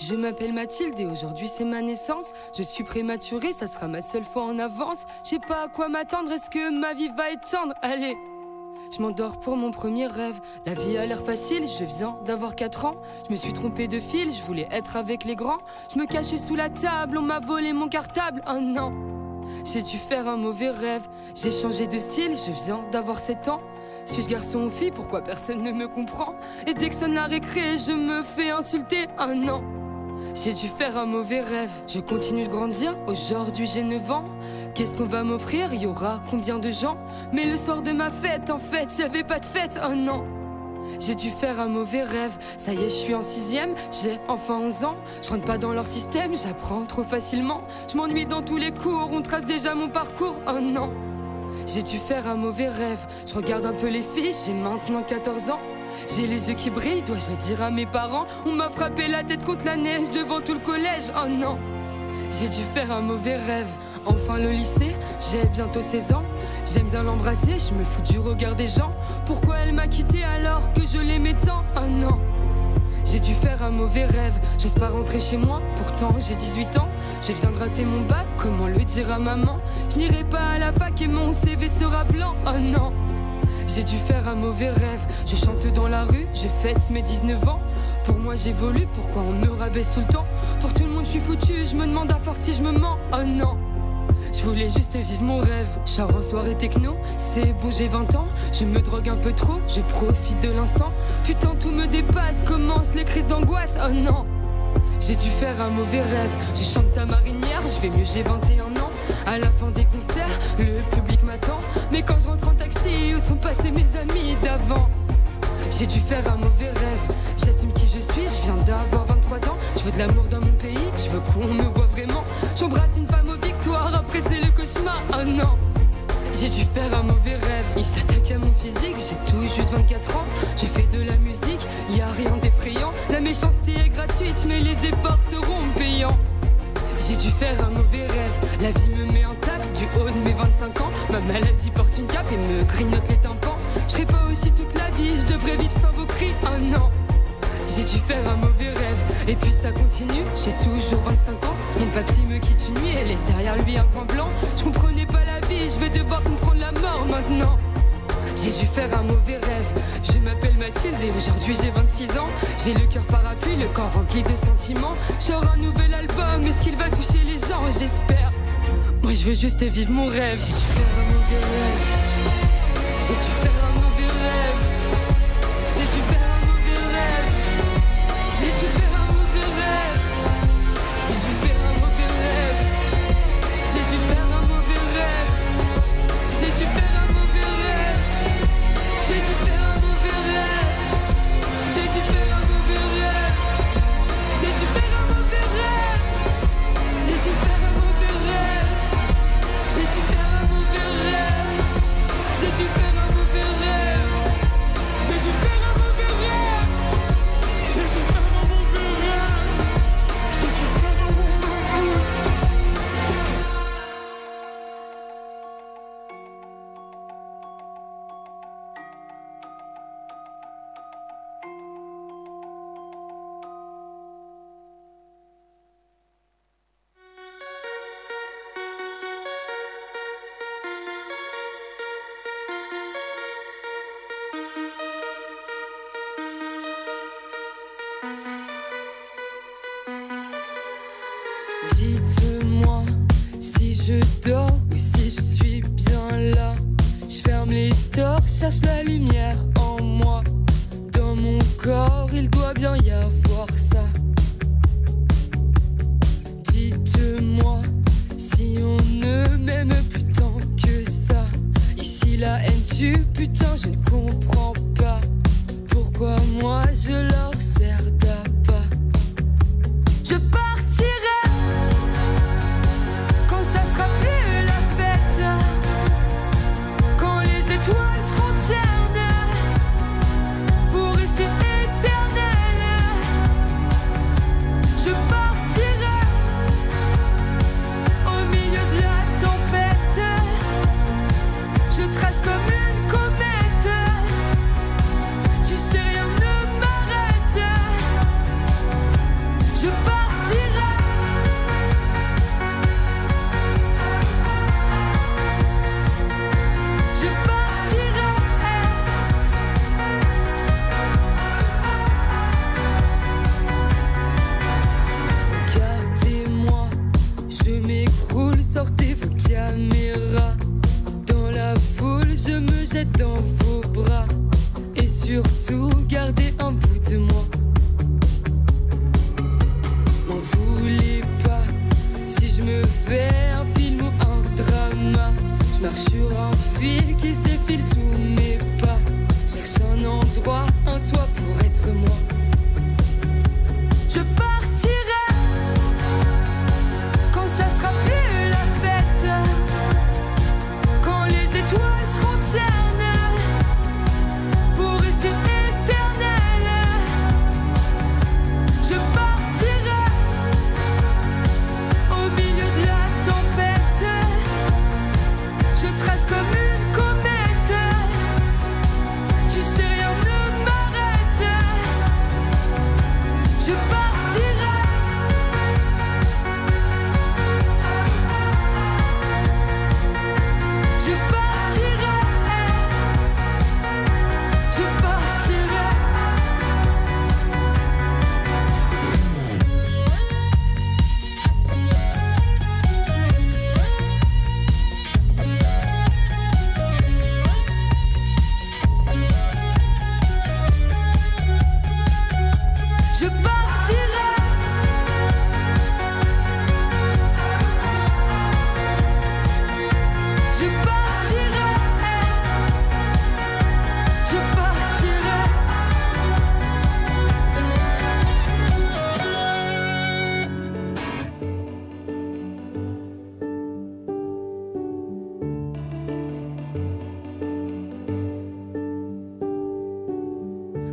Je m'appelle Mathilde et aujourd'hui c'est ma naissance. Je suis prématurée, ça sera ma seule fois en avance. Je sais pas à quoi m'attendre, est-ce que ma vie va être tendre? Allez, je m'endors pour mon premier rêve. La vie a l'air facile, je viens d'avoir 4 ans. Je me suis trompée de fil, je voulais être avec les grands. Je me cachais sous la table, on m'a volé mon cartable. Oh non, j'ai dû faire un mauvais rêve. J'ai changé de style, je viens d'avoir 7 ans. Suis-je garçon ou fille? Pourquoi personne ne me comprend? Et dès que sonne la récré, je me fais insulter. Oh non, j'ai dû faire un mauvais rêve. Je continue de grandir, aujourd'hui j'ai 9 ans. Qu'est-ce qu'on va m'offrir? Y aura combien de gens? Mais le soir de ma fête, en fait, y'avait pas de fête. Oh non, j'ai dû faire un mauvais rêve. Ça y est, je suis en 6ème, j'ai enfin 11 ans. Je rentre pas dans leur système, j'apprends trop facilement. Je m'ennuie dans tous les cours, on trace déjà mon parcours. Oh non, j'ai dû faire un mauvais rêve. Je regarde un peu les filles, j'ai maintenant 14 ans. J'ai les yeux qui brillent, dois-je le dire à mes parents? On m'a frappé la tête contre la neige devant tout le collège. Oh non, j'ai dû faire un mauvais rêve. Enfin le lycée, j'ai bientôt 16 ans. J'aime bien l'embrasser, je me fous du regard des gens. Pourquoi elle m'a quitté alors que je l'aimais tant? Oh non, j'ai dû faire un mauvais rêve. J'ose pas rentrer chez moi, pourtant j'ai 18 ans. Je viens de rater mon bac, comment le dire à maman? Je n'irai pas à la fac et mon CV sera blanc. Oh non, j'ai dû faire un mauvais rêve. Je chante dans la rue, je fête mes 19 ans. Pour moi j'évolue, pourquoi on me rabaisse tout le temps? Pour tout le monde je suis foutu, je me demande à force si je me mens. Oh non, je voulais juste vivre mon rêve. Je sors en soirée techno, c'est bon j'ai 20 ans. Je me drogue un peu trop, je profite de l'instant. Putain tout me dépasse, commencent les crises d'angoisse. Oh non, j'ai dû faire un mauvais rêve. Je chante à marinière, je vais mieux, j'ai 21 ans. À la fin des concerts, le public m'attend. Mais quand je rentre en taxi, où sont passés mes amis d'avant? J'ai dû faire un mauvais rêve. J'assume qui je suis, je viens d'avoir 23 ans. Je veux de l'amour dans mon pays, je veux qu'on me voit vraiment. J'embrasse une femme aux victoires, après c'est le cauchemar. Oh non, j'ai dû faire un mauvais rêve. Il s'attaque à mon physique, j'ai tout juste 24 ans. J'ai fait de la musique, y a rien d'effrayant. La méchanceté est gratuite, mais les efforts seront payants. J'ai dû faire un mauvais rêve. La vie me met en tac du haut de mes 25 ans. Ma maladie porte une cape et me grignote les tympans. Je serai pas aussi toute la vie, je devrais vivre sans vos cris. Oh non, j'ai dû faire un mauvais rêve. Et puis ça continue, j'ai toujours 25 ans. Mon papy me quitte une nuit et laisse derrière lui un grand blanc. Je comprenais pas la vie, je vais devoir comprendre la mort maintenant. J'ai dû faire un mauvais rêve. Je m'appelle Mathilde et aujourd'hui j'ai 26 ans. J'ai le cœur parapluie, le corps rempli de sentiments. J'aurai un nouvel album, est-ce qu'il va toucher les gens? J'espère. Moi je veux juste vivre mon rêve. J'ai dû faire un mauvais rêve. J'ai dû faire un mauvais rêve. J'ai dû faire un mauvais rêve. J'ai dû faire un mauvais rêve. J'ai dû faire un mauvais rêve. J'ai dû faire un mauvais rêve. J'ai dû faire un mauvais rêve. J'ai dû faire un mauvais rêve. J'ai dû faire un mauvais rêve. J'ai dû faire un mauvais rêve. J'ai dû faire un mauvais rêve. J'ai dû faire un mauvais rêve. J'ai dû faire un mauvais rêve. J'ai dû faire un mauvais rêve. J'ai dû faire un mauvais rêve. J'ai dû faire un mauvais rêve. Dites-moi si je dors ou si je suis bien là. Je ferme les stores, cherche la lumière en moi. Dans mon corps, il doit bien y avoir ça. Dites-moi si on ne m'aime plus tant que ça. Ici la haine tue, putain je ne comprends pas. Pourquoi moi je leur sers d'appât? Je partirai quand ça sera plus la fête, quand les étoiles seront ternes pour rester éternelles. sortez vos caméras. Dans la foule, je me jette dans vos bras. Et surtout, gardez un bout de moi. M'en voulez pas si je me fais un film ou un drama. Je marche sur un fil qui se défile sous mes pas. Cherche un endroit, un toit pour être moi. Je partirai quand ça sera plus la fête, quand les étoiles seront ternes pour rester éternelles. Je partirai au milieu de la tempête. Je trace comme une comète. Tu sais, rien ne m'arrête. Je partirai. Je partirai. Je partirai. Je partirai. Je partirai. Je partirai.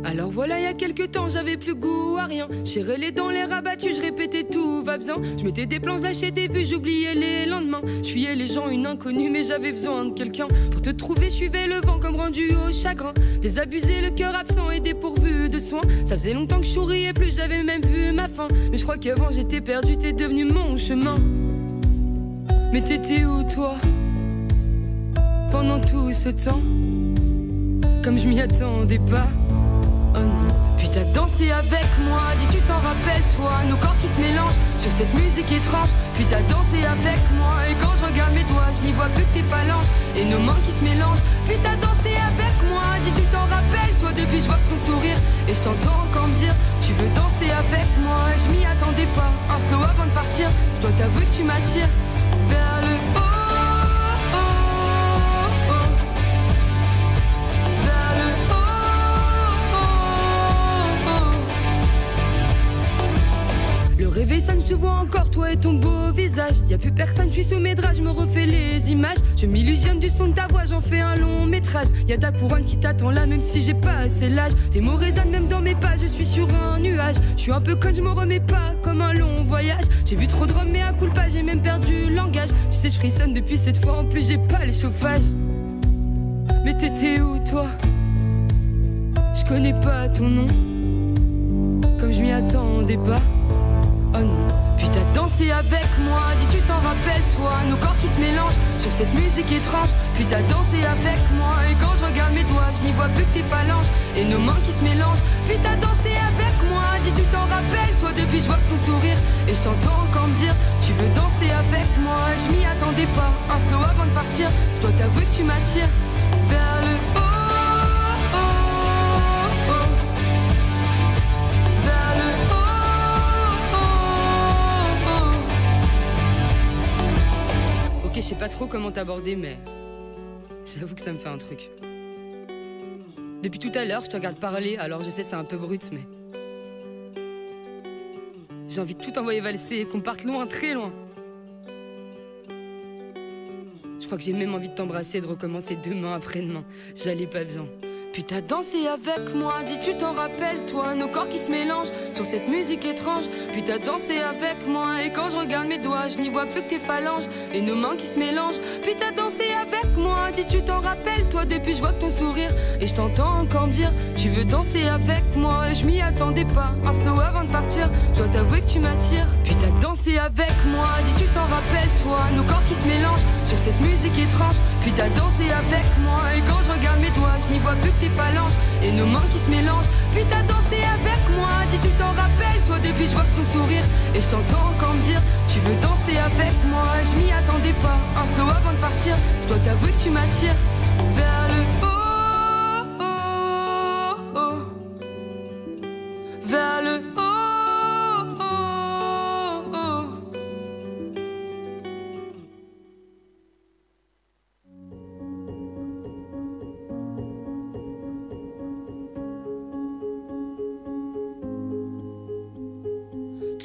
Alors voilà, il y a quelques temps, j'avais plus goût à rien. J'irais les dents, les rabattus, je répétais tout va bien. Je mettais des planches, lâchais des vues, j'oubliais les lendemains. Je fuyais les gens, une inconnue, mais j'avais besoin de quelqu'un. Pour te trouver, je suivais le vent comme rendu au chagrin. Désabusé, le cœur absent et dépourvu de soins. Ça faisait longtemps que je souriais plus, j'avais même vu ma fin. Mais je crois qu'avant j'étais perdu, t'es devenu mon chemin. Mais t'étais où toi pendant tout ce temps? Comme je m'y attendais pas. Oh non. Puis t'as dansé avec moi, dis tu t'en rappelles toi. Nos corps qui se mélangent sur cette musique étrange. Puis t'as dansé avec moi, et quand je regarde mes doigts, je n'y vois plus que tes phalanges et nos mains qui se mélangent. Puis t'as dansé avec moi, dis tu t'en rappelles toi. Depuis je vois que ton sourire, et je t'entends encore me dire tu veux danser avec moi. Je m'y attendais pas, un slow avant de partir. Je dois t'avouer que tu m'attires vers le haut. Rêver ça, je te vois encore, toi et ton beau visage. Y'a plus personne, je suis sous mes draps, je me refais les images. Je m'illusionne du son de ta voix, j'en fais un long métrage. Y'a ta couronne qui t'attend là, même si j'ai pas assez l'âge. Tes mots résonnent même dans mes pas, je suis sur un nuage. Je suis un peu conne, je me remets pas comme un long voyage. J'ai bu trop de rhum, mais à coup pas, j'ai même perdu le langage. Tu sais, je frissonne depuis cette fois, en plus j'ai pas le chauffage. Mais t'étais où toi? Je connais pas ton nom, comme je m'y attendais pas. Oh non. Puis t'as dansé avec moi, dis tu t'en rappelles toi. Nos corps qui se mélangent sur cette musique étrange. Puis t'as dansé avec moi, et quand je regarde mes doigts, je n'y vois plus que tes phalanges et nos mains qui se mélangent. Puis t'as dansé avec moi, dis tu t'en rappelles toi. Depuis je vois que ton sourire, et je t'entends encore me dire tu veux danser avec moi. Je m'y attendais pas, un slow avant de partir. Je dois t'avouer que tu m'attires vers le haut. Je sais pas trop comment t'aborder, mais j'avoue que ça me fait un truc. Depuis tout à l'heure, je te regarde parler, alors je sais c'est un peu brut, mais j'ai envie de tout envoyer valser et qu'on parte loin, très loin. Je crois que j'ai même envie de t'embrasser et de recommencer demain après-demain. J'allais pas bien. Puis t'as dansé avec moi, dis tu t'en rappelles toi. Nos corps qui se mélangent sur cette musique étrange. Puis t'as dansé avec moi, et quand je regarde mes doigts, je n'y vois plus que tes phalanges et nos mains qui se mélangent. Puis t'as dansé avec moi, dis tu t'en rappelles toi. Depuis je vois que ton sourire, et je t'entends encore me dire tu veux danser avec moi. Et je m'y attendais pas, un slow avant de partir. Je dois t'avouer que tu m'attires. Puis t'as dansé avec moi, dis tu t'en rappelles toi. Nos corps qui se mélangent sur cette musique étrange. Puis t'as dansé avec moi, et quand je regarde mes doigts, je n'y vois plus que tes phalanges et nos mains qui se mélangent. Puis t'as dansé avec moi, dis tu t'en rappelles toi. Depuis je vois que ton sourire, et je t'entends encore me dire tu veux danser avec moi. Je m'y attendais avant de partir, je dois t'avouer que tu m'attires vers le haut. Vers le haut.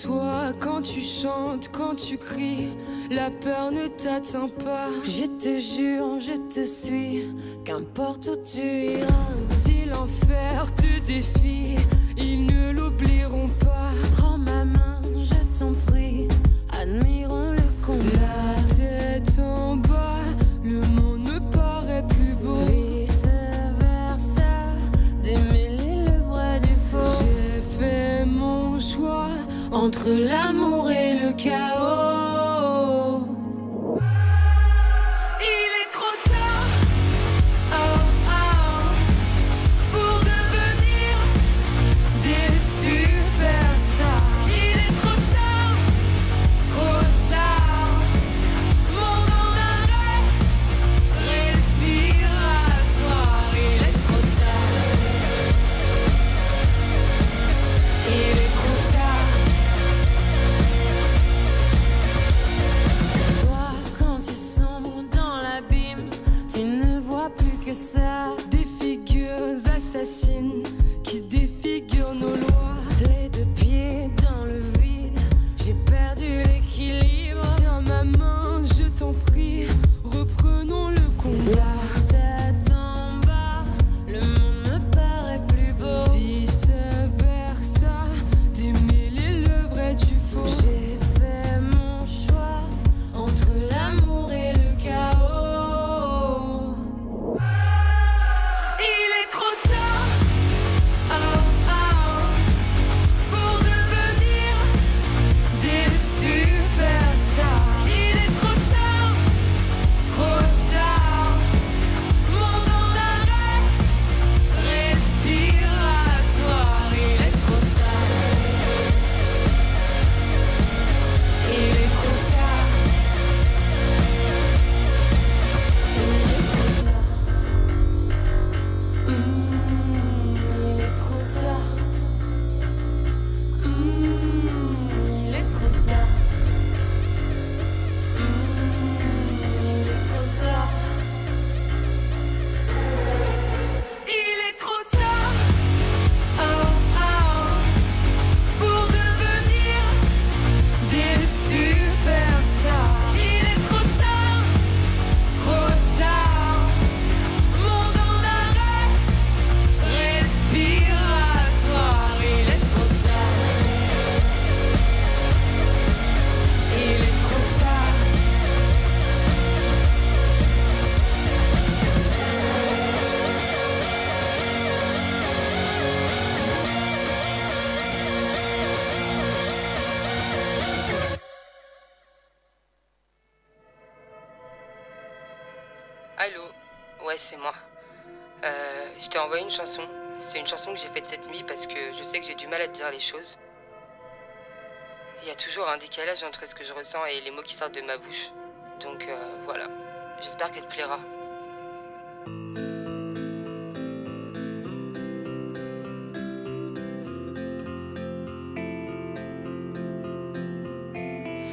Toi, quand tu chantes, quand tu cries, la peur ne t'atteint pas. Je te jure, je te suis, qu'importe où tu iras. Si l'enfer te défie, ils ne l'oublieront pas. Prends ma main, je t'en prie, admirons le combat. La tête en bas, le monde me paraît plus beau. Vice versa, démêler le vrai du faux. J'ai fait mon choix entre l'amour et le chaos. Il est trop tard, oh oh, pour devenir des superstars. Il est trop tard, monde en arrêt, respiratoire. Il est trop tard, il est trop tard. Toi, quand tu sombres dans l'abîme, tu ne vois plus que ça. Des figures assassines qui défigurent nos lois. Les deux pieds dans le vide, j'ai perdu l'équilibre. Tiens ma main, je t'en prie, reprenons le combat. Tête en bas, le monde me paraît plus beau. Vice versa, démêler le vrai du faux. J'ai fait mon choix entre l'amour et le chaos. Il est trop tard, oh oh, pour devenir des superstars. Il est trop tard, monde en arrêt, respiratoire. Il est trop tard, il est trop tard, il est trop tard. Il est trop tard. Il est trop tard. Il est trop tard. Il est trop tard. Oh oh, pour devenir des superstars. Il est trop tard, monde en arrêt, respiratoire. Il est trop tard. Il est trop tard. Allô, ouais c'est moi. Je t'ai envoyé une chanson. C'est une chanson que j'ai faite cette nuit parce que je sais que j'ai du mal à te dire les choses. Il y a toujours un décalage entre ce que je ressens et les mots qui sortent de ma bouche. Donc voilà, j'espère qu'elle te plaira.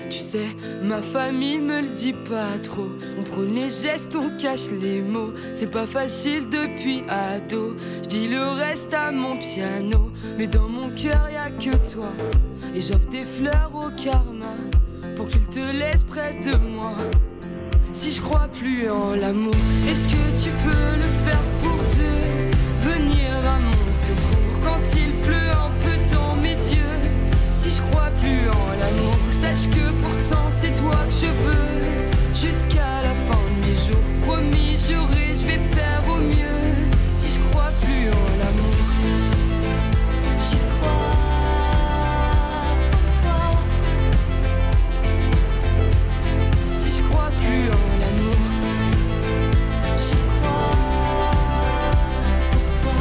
Tu sais, ma famille me le dit pas trop. On prône les gestes, on cache les mots. C'est pas facile depuis ado. Je dis le reste à mon piano, mais dans mon cœur y a que toi. Et j'offre des fleurs au karma pour qu'il te laisse près de moi. Si je crois plus en l'amour, est-ce que tu peux le faire pour venir à mon secours quand il pleut un peu dans mes yeux? Si je crois plus en l'amour, sache que pourtant c'est toi que je veux. Jusqu'à la fin de mes jours, promis, juré, je vais faire au mieux. Si je crois plus en l'amour, J'y crois pour toi. si je crois plus en l'amour, J'y crois pour toi.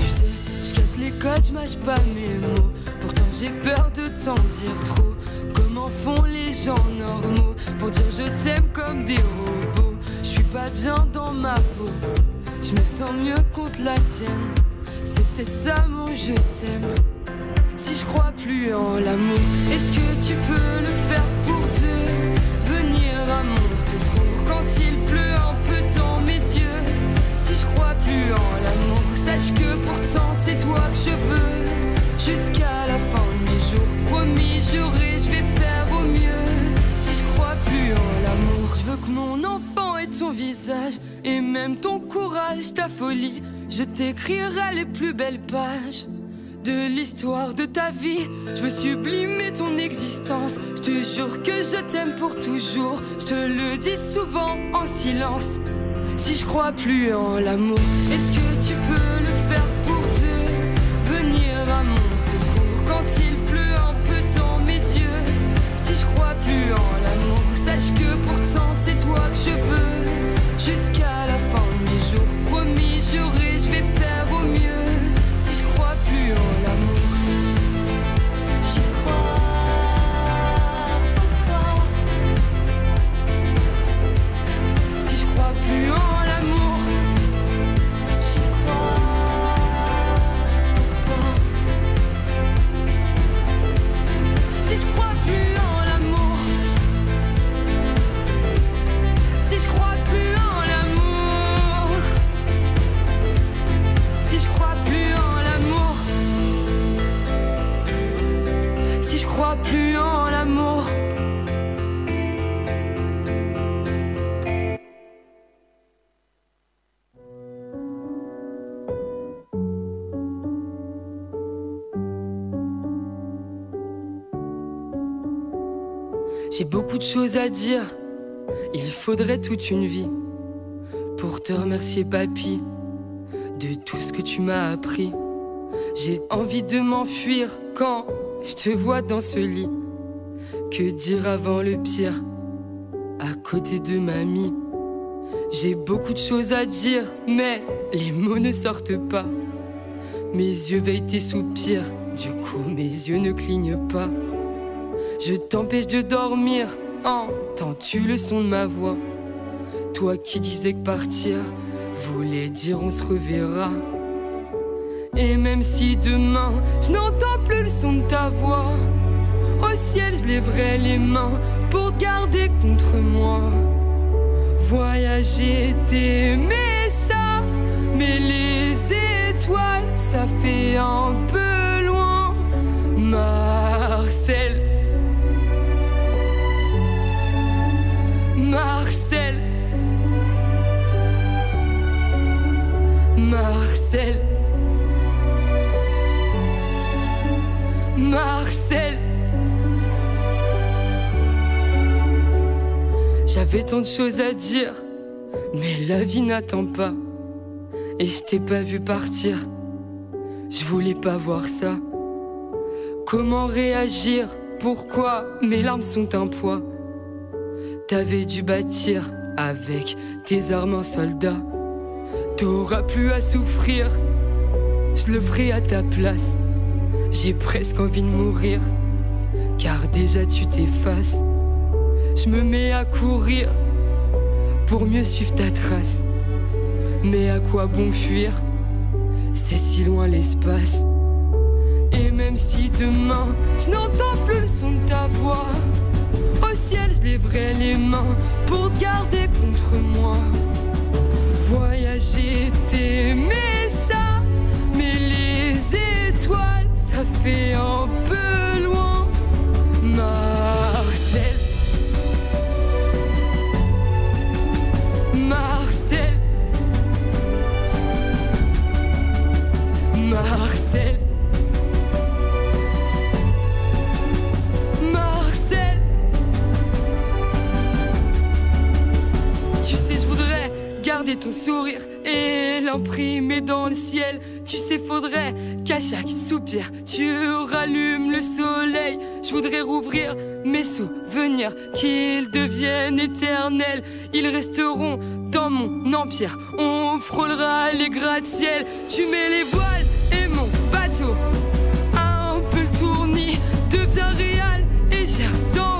tu sais, je casse les codes, je mâche pas mes mots. Pourtant j'ai peur de t'en dire trop. Comme Comment font les gens normaux pour dire je t'aime comme des robots? Je suis pas bien dans ma peau, je me sens mieux contre la tienne. C'est peut-être ça mon je t'aime. Si je crois plus en l'amour, est-ce que tu peux le faire pour venir à mon secours quand il pleut un peu dans mes yeux? Si je crois plus en l'amour, sache que pourtant c'est toi que je veux. Jusqu'à la fin de mes jours, promis, juré, je vais faire au mieux. Si je crois plus en l'amour, je veux que mon enfant ait ton visage et même ton courage, ta folie. Je t'écrirai les plus belles pages de l'histoire de ta vie. Je veux sublimer ton existence. Je te jure que je t'aime pour toujours. Je te le dis souvent en silence. Si je crois plus en l'amour, est-ce que tu peux le faire pour venir à mon secours quand il pleut un peu dans mes yeux? Si je crois plus en l'amour, sache que pourtant c'est toi que je veux. Jusqu'à la fin de mes jours, promis, juré, je vais faire au mieux. Si je crois plus en l'amour, j'y crois pour toi. Si je crois plus en l'amour, j'y crois pour toi. Si je crois plus en l'amour, si je crois plus en l'amour, si je crois plus en l'amour, si je crois plus en l'amour. J'ai beaucoup de choses à dire, il faudrait toute une vie pour te remercier papy de tout ce que tu m'as appris. J'ai envie de m'enfuir quand je te vois dans ce lit. Que dire avant le pire, à côté de mamie? J'ai beaucoup de choses à dire, mais les mots ne sortent pas. Mes yeux veillent tes soupirs, du coup mes yeux ne clignent pas. Je t'empêche de dormir, entends-tu le son de ma voix? Toi qui disais que partir voulait dire on se reverra. Et même si demain je n'entends plus le son de ta voix, au ciel je lèverai les mains pour te garder contre moi. Voyager, t'aimer ça, mais les étoiles ça fait un peu loin. Marcel, Marcel, Marcel, Marcel. J'avais tant de choses à dire, mais la vie n'attend pas. Et je t'ai pas vu partir, je voulais pas voir ça. Comment réagir? Pourquoi mes larmes sont un poids? T'avais dû bâtir avec tes armes un soldat. T'auras plus à souffrir, je le ferai à ta place. J'ai presque envie de mourir, car déjà tu t'effaces. Je me mets à courir pour mieux suivre ta trace. Mais à quoi bon fuir? C'est si loin l'espace. Et même si demain je n'entends plus le son de ta voix, au ciel je lèverai les mains pour te garder contre moi. Voyager, t'aimer ça, mais les étoiles ça fait un peu loin. Marcel, Marcel, Marcel, Marcel. Tu sais, je voudrais garder ton sourire et l'imprimer dans le ciel. Tu sais, faudrait qu'à chaque soupir tu rallumes le soleil. Je voudrais rouvrir mes souvenirs, qu'ils deviennent éternels. Ils resteront dans mon empire, on frôlera les gratte-ciel. Tu mets les voiles et mon bateau, un peu le tournis, devient réel et j'erre dans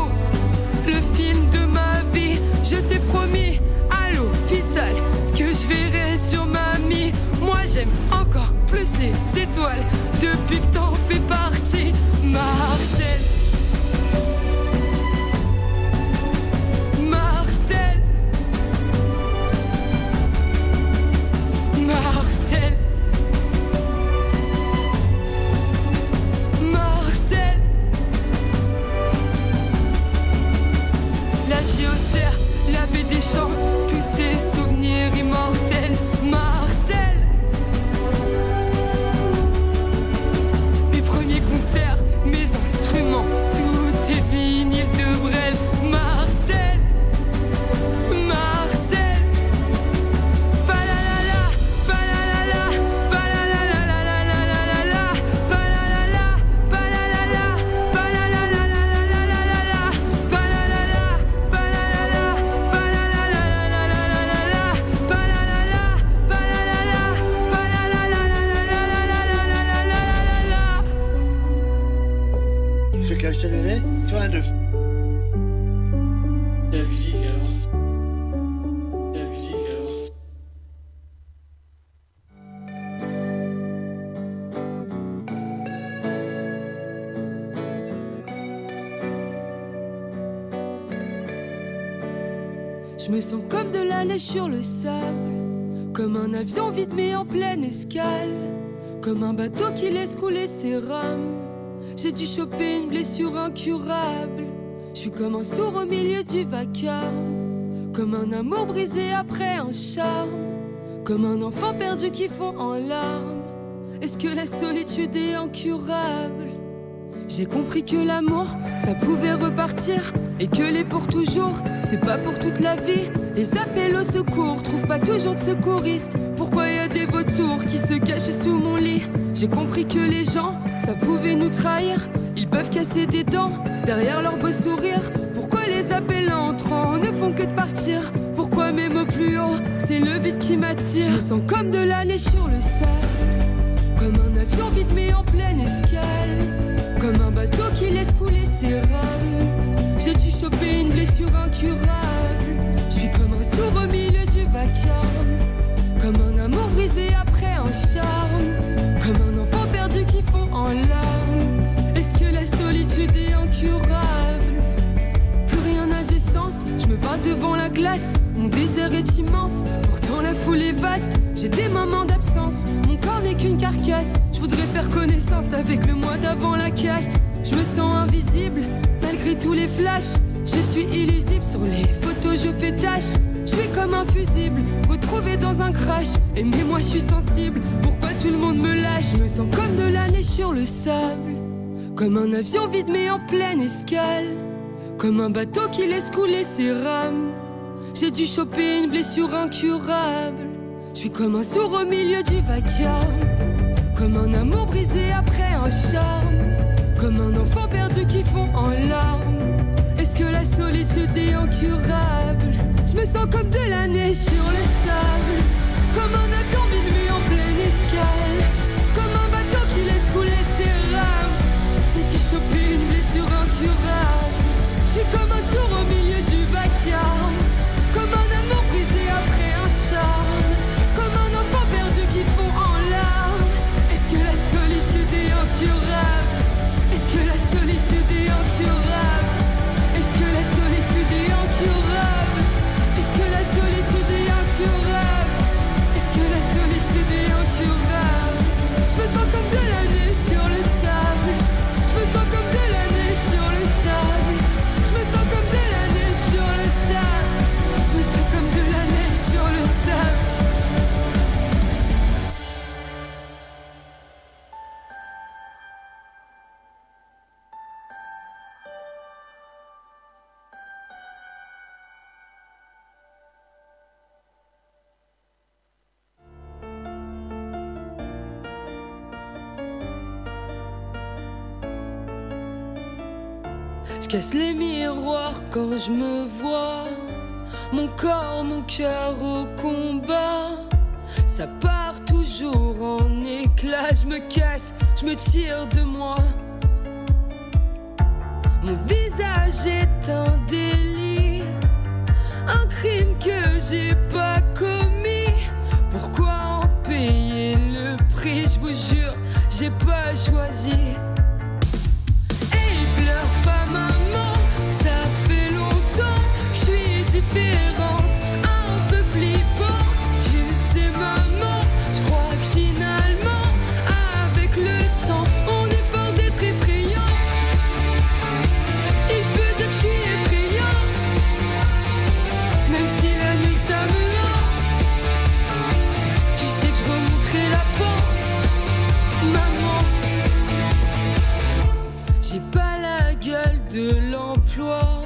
étoiles depuis que t'en fais partie, Marcel. Marcel. Marcel. Marcel. La Géocère, la baie des champs, tous ces souvenirs immortels, Marcel. Mes premiers concerts, mes instruments, tout est vinyle de Brel, Marcel. Marcel. Balalala, balalala, balalala, balalala, balalala, balalala, balalala, balalala, Ce que je t'ai donné sur un 2. La musique alors. La musique alors. Je me sens comme de la neige sur le sable, comme un avion vide mais en pleine escale, comme un bateau qui laisse couler ses rames. J'ai dû choper une blessure incurable. Je suis comme un sourd au milieu du vacarme, comme un amour brisé après un charme, comme un enfant perdu qui fond en larmes. Est-ce que la solitude est incurable? J'ai compris que l'amour, ça pouvait repartir, et que les pour toujours, c'est pas pour toute la vie. Les appels au secours trouvent pas toujours de secouristes. Pourquoi y a des vautours qui se cachent sous mon lit? J'ai compris que les gens, ça pouvait nous trahir. Ils peuvent casser des dents derrière leur beau sourire. Pourquoi les appels entrants ne font que de partir? Pourquoi même au plus haut, c'est le vide qui m'attire? Je me sens comme de la neige sur le sable, comme un avion vide mais en pleine escale, comme un bateau qui laisse couler ses rames. J'ai dû choper une blessure incurable. Je suis comme un sourd au milieu du vacarme, comme un amour brisé après un charme, comme un enfant perdu qui fond en larmes. Est-ce que la solitude est incurable? Plus rien n'a de sens, je me parle devant la glace. Mon désert est immense, pourtant la foule est vaste. J'ai des moments d'absence, mon corps n'est qu'une carcasse. Je voudrais faire connaissance avec le mois d'avant la casse. Je me sens invisible, malgré tous les flashs. Je suis illisible, sur les photos je fais tâche. Je suis comme un fusible, retrouvé dans un crash. Et mais moi je suis sensible, pourquoi tout le monde me lâche? Je me sens comme de la neige sur le sable, comme un avion vide mais en pleine escale, comme un bateau qui laisse couler ses rames. J'ai dû choper une blessure incurable. Je suis comme un sourd au milieu du vacarme, comme un amour brisé après un charme, comme un enfant perdu qui fond en larmes. Est-ce que la solitude est incurable? Je me sens comme de la neige sur le sable, comme un avion vide mais en pleine escale, comme un bateau qui laisse couler ses rames. J'ai dû choper une blessure incurable. Je suis comme un sourd au milieu du vacarme, comme un amour brisé après un charme, comme un enfant perdu qui fond en larmes. Est-ce que la solitude est incurable? Est-ce que la solitude est incurable? Est-ce que la solitude est incurable? Est-ce que la solitude est incurable? Est-ce que la solitude est incurable? Je me sens comme de la neige sur le sable. Je me sens comme de la neige sur le sable. Je me sens comme de la neige sur le sable. Je me sens comme de la neige sur le sable. Je casse les miroirs quand je me vois, mon corps, mon cœur au combat. Ça part toujours en éclats, je me casse, je me tire de moi. Mon visage est un délit, un crime que j'ai pas commis. Pourquoi en payer le prix? Je vous jure, de l'emploi.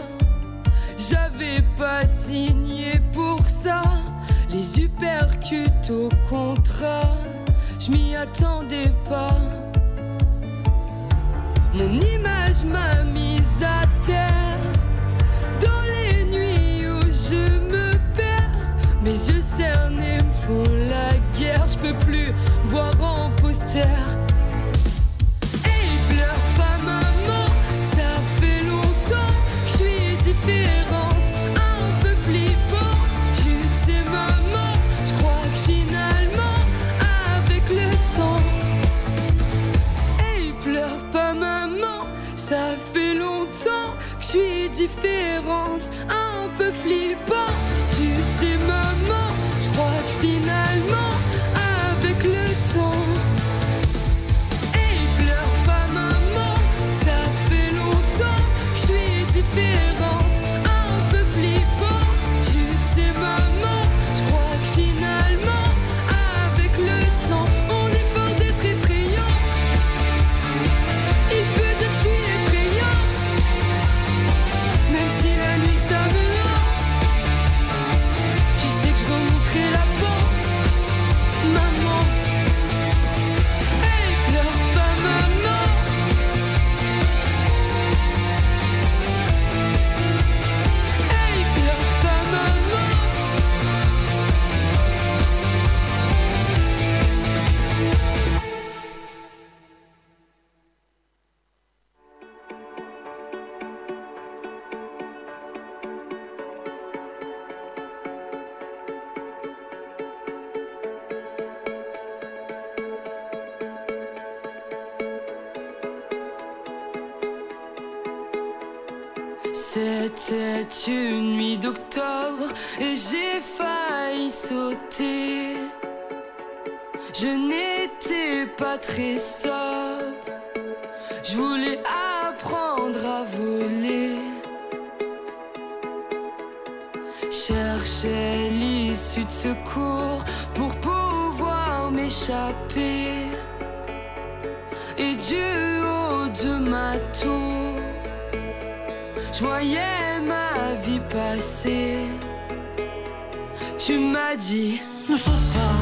J'avais pas signé pour ça. Les uppercuts au contrat, je m'y attendais pas. Mon image m'a mise à terre. Dans les nuits où je me perds, mes yeux cernés me font la guerre. Je peux plus voir en poster. Hey, pleure pas maman, ça fait longtemps que je suis différente, un peu flippante. Tu sais maman, je crois que finalement, avec le temps. Hey, pleure pas maman, ça fait longtemps que je suis différente, un peu flippante. Tu sais maman, je crois que finalement, avec le temps. Hey, pleure pas maman, ça fait longtemps que je suis différente, un peu flippante. Tu sais maman, je crois que finalement, avec le temps, on est fort d'être effrayant. Il peut dire que je suis effrayante, même si la nuit ça me hante. Tu sais que je remonterai la pente, maman. Hey, pleure pas maman. Hey, pleure pas maman. C'était une nuit d'octobre et j'ai failli sauter. Je n'étais pas très sobre, je voulais apprendre à voler. Cherchais l'issue de secours pour pouvoir m'échapper. Et du haut de ma tour, je voyais ma vie passer. Tu m'as dit, ne saute pas,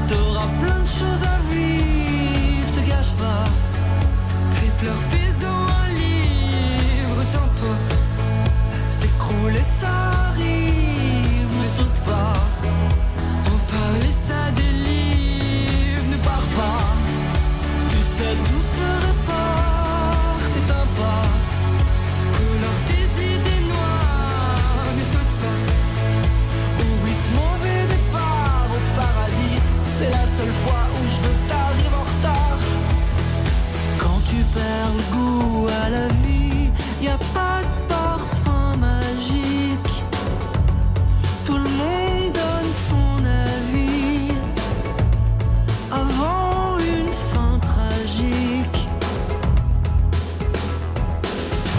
t'auras plein de choses à vivre, te gâche pas. crie, pleure, fais-en un livre, tiens-toi. S'écrouler ça arrive, ne saute pas. En parler ça délivre, ne pars pas. Tu sais tout se répare, t'éteins pas. Colore tes idées noires, ne saute pas. Oublie ce mauvais départ au paradis. C'est la seule fois où je veux que t'arrives en retard. Quand tu perds le goût à la vie, y a pas de parfum magique. Tout le monde donne son avis avant une fin tragique.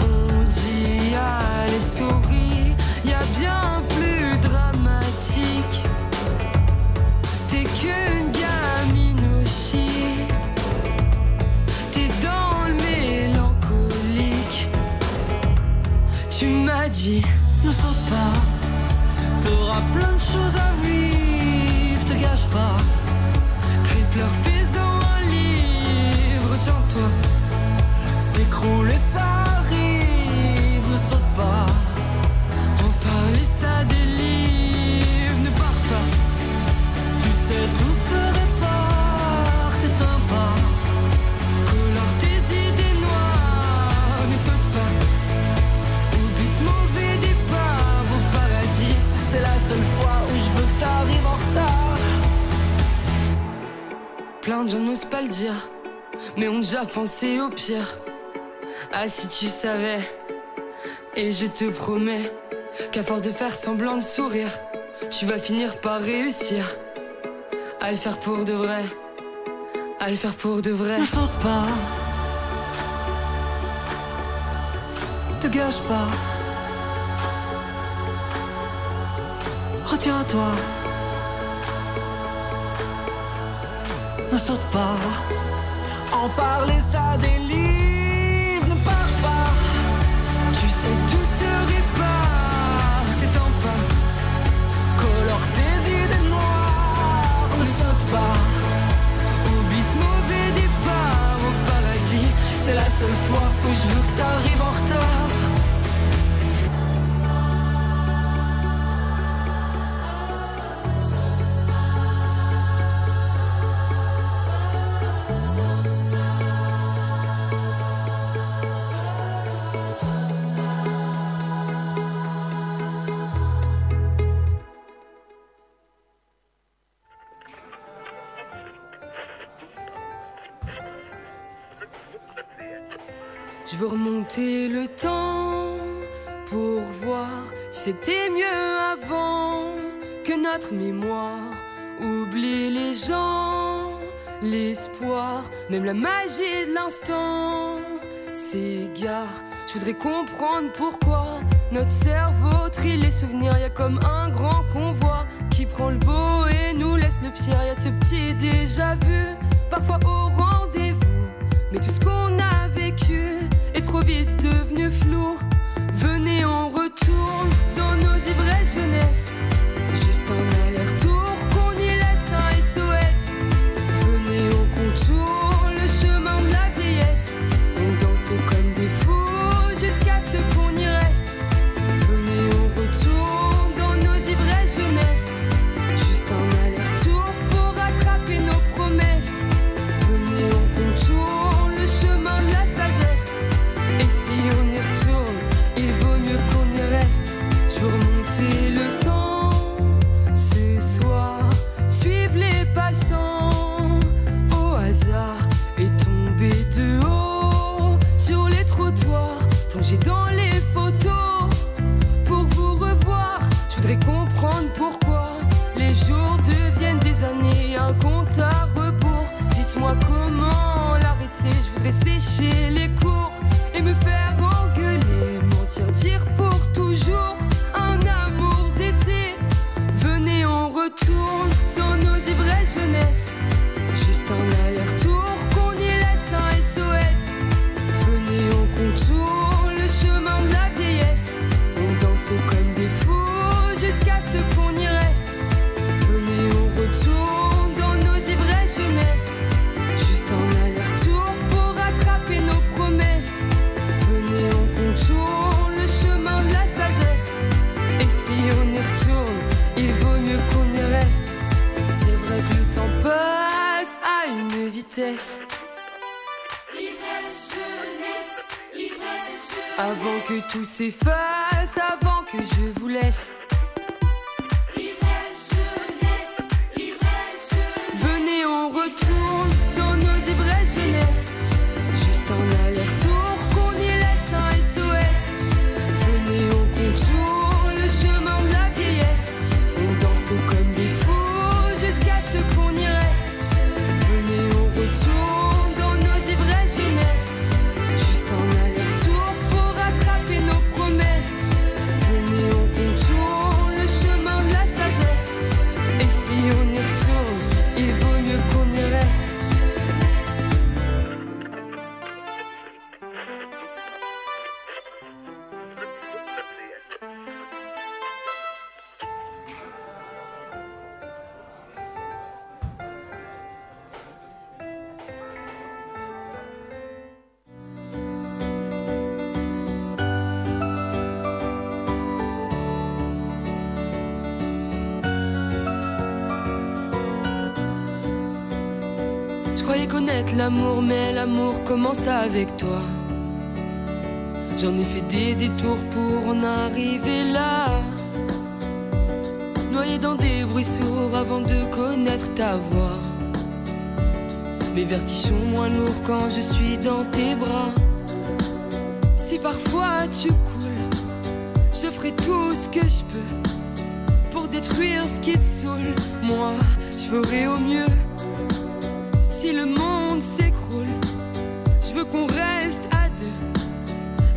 On dit allez souris, y a bien plus dramatique. T'es qu'une gamine au chi, t'es dans le mélancolique. Tu m'as dit, Ne saute pas, t'auras plein de choses à vivre, te gâche pas. crie, pleure, fais-en un livre, tiens-toi. S'écrouler ça arrive, ne saute pas. En parler ça délivre, ne pars pas. Tu sais tout se répare, t'éteins pas. Colore tes idées noires, ne saute pas. Oublie ce mauvais départ au paradis. C'est la seule fois où je veux que t'arrives en retard. Plein de gens n'osent pas le dire, mais ont déjà pensé au pire. Ah si tu savais. Et je te promets qu'à force de faire semblant de sourire, tu vas finir par réussir à le faire pour de vrai. À le faire pour de vrai. Ne saute pas, te gâche pas. Retiens-toi, ne saute pas. En parler ça délivre, ne pars pas. la seule fois où je veux que t'arrives en retard. Je veux remonter le temps pour voir si c'était mieux avant que notre mémoire. Oublie les gens, l'espoir, même la magie de l'instant s'égare. Je voudrais comprendre pourquoi notre cerveau trie les souvenirs. Y a comme un grand convoi qui prend le beau et nous laisse le pire. Y a ce petit déjà vu, parfois au rendez-vous. Mais tout ce qu'on a vécu est trop vite devenu flou. Venez, on retourne dans nos ivresses jeunesse. Juste un aller-retour, qu'on y laisse un SOS. Venez, on contourne le chemin de la vieillesse. On danse comme des fous jusqu'à ce qu'on y reste. Venez, on retourne dans nos ivresses jeunesse. Juste un aller-retour pour rattraper nos promesses. Venez, on contourne le chemin de la sagesse. Et si on y retourne, il vaut mieux qu'on y reste. Je veux remonter le temps ce soir, suivre les passants au hasard et tomber de haut sur les trottoirs, plonger dans les photos pour vous revoir. Je voudrais comprendre pourquoi les jours deviennent des années, un compte à rebours. Dites-moi comment l'arrêter. Je voudrais sécher les cours et me faire engueuler, mentir, dire pour toujours un amour d'été. Venez, on retourne dans nos ivresses jeunesse. Juste un aller-retour, qu'on y laisse un SOS. Venez, on contourne le chemin de la vieillesse. On danse comme des fous jusqu'à ce qu'on y reste. Venez, on retourne dans nos ivresses jeunesse. Juste un aller-retour pour rattraper nos promesses. Venez, on contourne le chemin de la sagesse. Et si on y retourne, il vaut mieux qu'on y reste. C'est vrai que le temps passe à une vitesse. Ivresse jeunesse, ivresse jeunesse. Avant que tout s'efface, avant que je vous laisse. Ivresse jeunesse, ivresse jeunesse. Venez, on retourne dans nos ivresses jeunesse. Juste un aller-retour, qu'on y laisse un SOS. Venez, on contourne le chemin de la vieillesse. On danse comme des fous jusqu'à ce qu'on y reste. Venez, on retourne dans nos ivresses jeunesse. Juste un aller-retour pour rattraper nos promesses. Venez, on contourne le chemin de la sagesse. Et si on y retourne, il vaut mieux qu'on y reste. Je croyais connaître l'amour, mais l'amour commence avec toi. J'en ai fait des détours pour en arriver là. Noyé dans des bruits sourds avant de connaître ta voix. Mes vertiges sont moins lourds quand je suis dans tes bras. Si parfois tu coules, je ferai tout ce que je peux pour détruire ce qui te saoule. Moi, je ferai au mieux. Si le monde s'écroule, je veux qu'on reste à deux,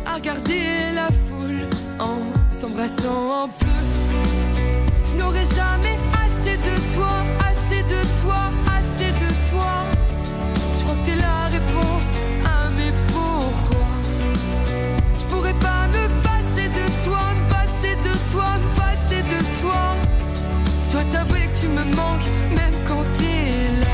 à regarder la foule en s'embrassant un peu. Je n'aurai jamais assez de toi, assez de toi, assez de toi. Je crois que t'es la réponse à mes pourquoi. Je pourrais pas me passer de toi, me passer de toi, me passer de toi. Je dois t'avouer que tu me manques, même quand t'es là.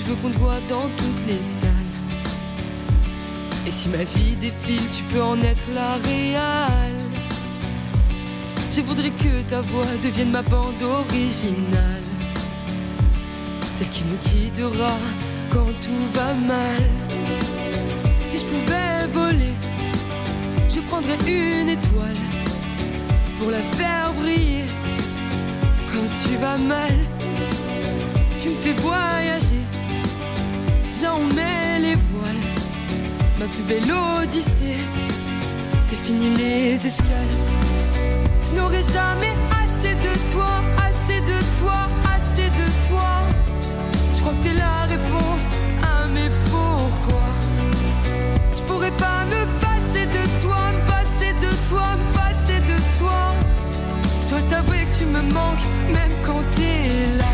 veux qu'on te voit dans toutes les salles. Et si ma vie défile, tu peux en être la réale. Je voudrais que ta voix devienne ma bande originale, celle qui nous guidera quand tout va mal. Si je pouvais voler, je prendrais une étoile pour la faire briller. Quand tu vas mal, tu me fais voyager. Viens, on met les voiles. Ma plus belle odyssée, c'est fini les escales. Je n'aurai jamais assez de toi, assez de toi, assez de toi. Je crois que t'es la réponse à mes pourquoi. Je pourrais pas me passer de toi, me passer de toi, me passer de toi. Je dois t'avouer que tu me manques, même quand t'es là.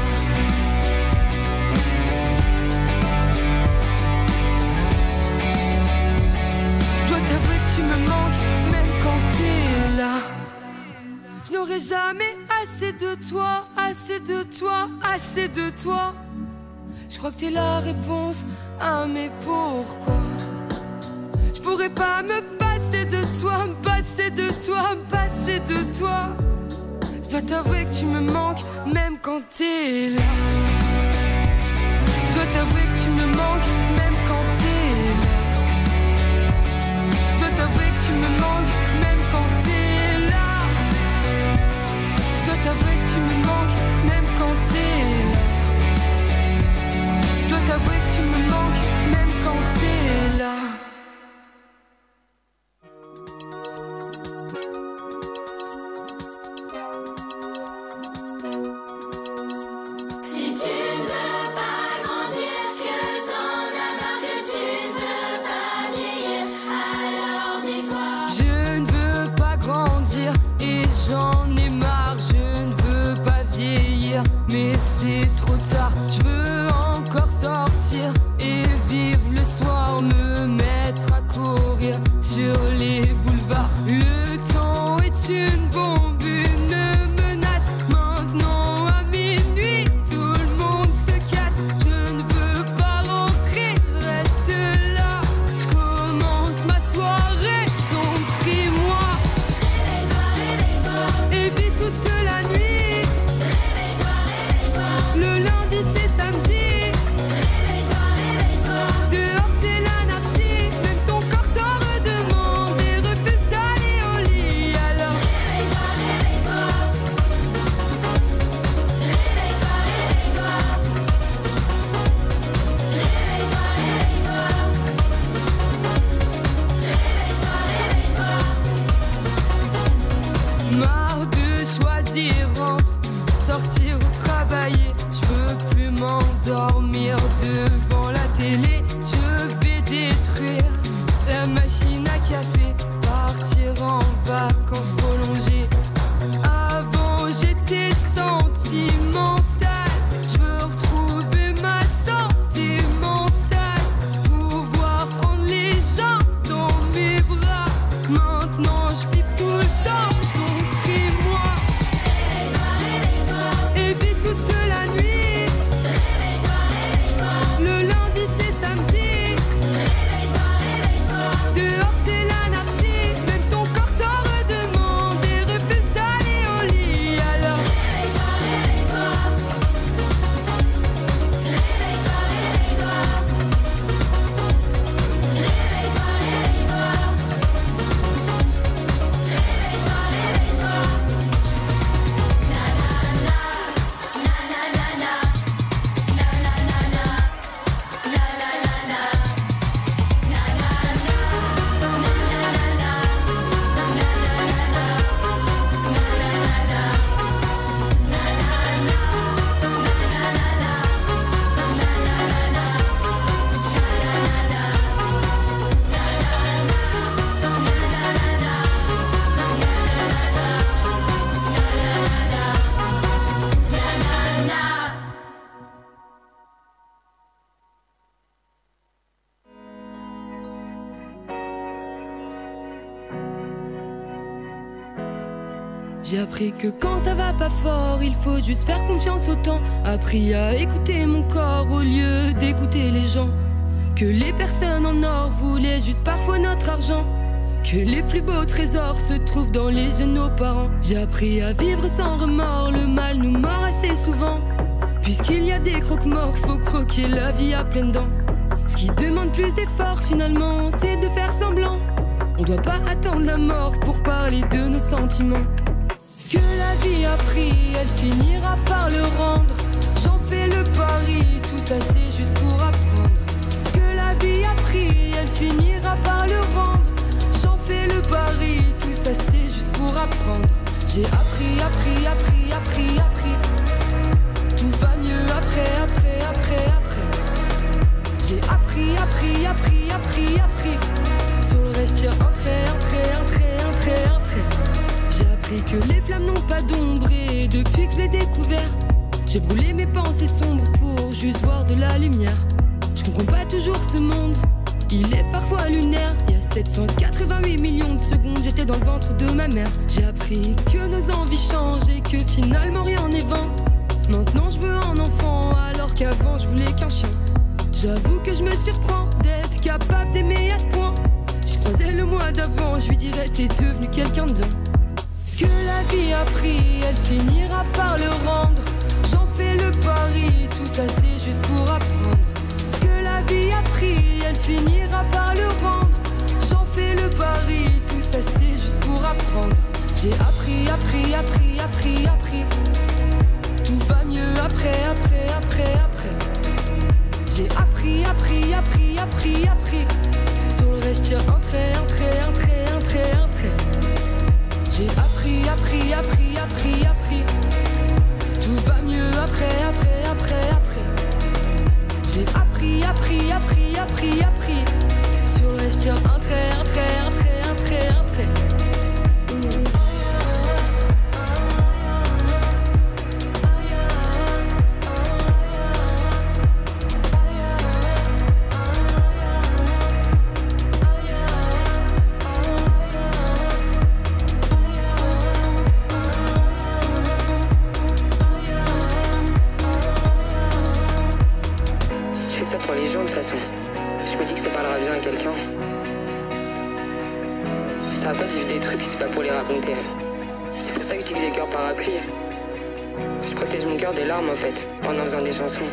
Je dois t'avouer que tu me manques, même quand t'es là. Je n'aurai jamais assez de toi, assez de toi, assez de toi. Je crois que t'es la réponse à mes pourquoi. Je pourrais pas me passer de toi, me passer de toi, me passer de toi. Je dois t'avouer que tu me manques, même quand t'es là. Je dois t'avouer que tu me manques, même quand t'es là. Je dois t'avouer que tu me manques, même quand t'es là. Je dois t'avouer que tu me manques, même quand t'es là. Je dois t'avouer que tu me manques, même quand t'es là. Mais c'est trop tard, je veux encore sortir et vivre le soir, me mettre à courir sur les boulevards. Le temps est une bombe, une menace. Maintenant à minuit, tout le monde se casse. Je ne veux pas rentrer, reste là. Je commence ma soirée, donc prie-moi. Réveille-toi, réveille-toi. Et vis toute la nuit. Le lundi c'est samedi. Réveille-toi, réveille-toi. Dehors c'est l'anarchie. Même ton corps t'en redemande et refuse d'aller au lit. Alors réveille-toi, réveille-toi. Réveille-toi, réveille-toi. Réveille-toi, réveille-toi. Réveille-toi, réveille-toi. Marre de choisir entre sortir ou travailler. Je veux plus m'endormir devant la télé. Je vais détruire la machine à café, partir en vacances prolongées. Avant j'étais sentimentale, je veux retrouver ma santé mentale, pouvoir prendre les gens dans mes bras. Maintenant je vis tout le temps, donc crie-moi. Réveille-toi, réveille-toi. Et vis toute la nuit. Réveille-toi, réveille-toi. Le lundi c'est samedi. Réveille-toi, réveille-toi. Dehors c'est l'anarchie. Même ton corps t'en redemande et refuse d'aller au lit. Alors réveille-toi, réveille-toi. Réveille-toi, réveille-toi. Réveille-toi, réveille-toi. Réveille-toi, J'ai appris que quand ça va pas fort, il faut juste faire confiance au temps. Appris à écouter mon corps au lieu d'écouter les gens. Que les personnes en or voulaient juste parfois notre argent. Que les plus beaux trésors se trouvent dans les yeux de nos parents. J'ai appris à vivre sans remords, le mal nous mord assez souvent. Puisqu'il y a des croque-morts, faut croquer la vie à pleines dents. Ce qui demande plus d'efforts finalement, c'est de faire semblant. On doit pas attendre la mort pour parler de nos sentiments. Ce que la vie a pris, elle finira par le rendre. J'en fais le pari, tout ça c'est juste pour apprendre. Ce que la vie a pris, elle finira par le rendre. J'en fais le pari, tout ça c'est juste pour apprendre. J'ai appris, appris, appris, appris, appris. Tout va mieux après, après, après, après. J'ai appris, appris, appris, appris, appris. Sur le reste, j'ai entré, entré, entré, entré, entré. J'ai appris que les flammes n'ont pas d'ombre et depuis que je l'ai découvert, j'ai brûlé mes pensées sombres pour juste voir de la lumière. Je comprends pas toujours ce monde, il est parfois lunaire. Il y a 788 millions de secondes, j'étais dans le ventre de ma mère. J'ai appris que nos envies changent et que finalement rien n'est vain. Maintenant je veux un enfant alors qu'avant je voulais qu'un chien. J'avoue que je me surprends d'être capable d'aimer à ce point. Si je croisais le mois d'avant, je lui dirais t'es devenu quelqu'un de bien. Ce que la vie a pris, elle finira par le rendre. J'en fais le pari, tout ça c'est juste pour apprendre. Ce que la vie a pris, elle finira par le rendre. J'en fais le pari, tout ça c'est juste pour apprendre. J'ai appris, appris, appris, appris, appris. Tout va mieux après, après, après, après. J'ai appris, appris, appris, appris, appris. Sur le reste, j'ai entré, entré, entré, entré, entré. J'ai appris, appris, appris, appris, appris. Tout va mieux après, après, après, après. J'ai appris, appris, appris, appris, appris. Sur le reste, j'ai entré, entré, entré, entré, entré. Pour les gens de toute façon, je me dis que ça parlera bien à quelqu'un. Si ça raconte vivre des trucs, c'est pas pour les raconter. C'est pour ça que je dis que j'ai le cœur parapluie. Je protège mon cœur des larmes en fait, en faisant des chansons.